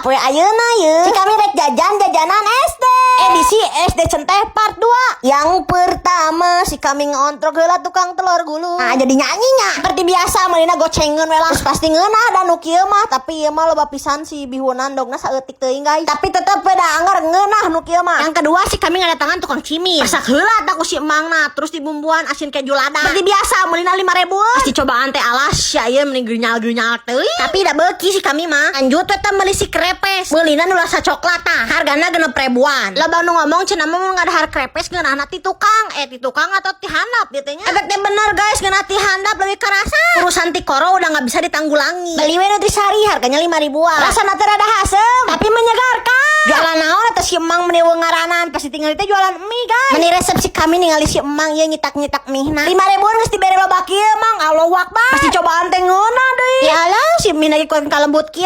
poe ayeuna ye. Si kami rek jajanan SD. Edisi SD Centeh part 2. Yang pertama si kami ngontrok heula tukang telur gulung. Nah jadi nyanyinya. Seperti biasa meulina gocengeun we lah. Terus pasti ngeunah da nu kieu mah, tapi ieu mah loba pisan si bihunan dogna saeutik teuing guys. Tapi tetep beda anggar ngeunah nu kieu mah. Yang kedua si kami ngadatangan tukang cimil. Masak heula tak ku si emangna, terus dibumbuan asin keju lada. Seperti biasa meulina 5.000. Pasti cobaan teh alas ya ieu mending geunyal-geunyal teuing. Tapi da beuki si kami mah. Lanjut we teh meuli si krepes. Meulina nu rasa coklat tah. Hargana 6.000-an. Loba nu ngomong cenah mah mun ngadahar krepes ngeunahna ti tukang. Ti tukang atau ti handap dieu teh nya. Efek teh bener guys, ngeunah ti handap leuwih karasa. Urusan ti koro udah enggak bisa ditanggulangi. Beli we Nutrisari harganya 5.000-an. Rasana teh rada asem tapi menyegarkan. Jualan naon atuh si emang meni ngaranan pasti tinggal teh jualan mie guys. Meni resepsi kami ningali si emang ieu nyitak-nyitak mihna. 5.000-an geus dibere loba kieu mang. Allahu Akbar. Pasti cobaan teh ngeunah deui. Ya Allah si mie lagi kuat kalembut kieu.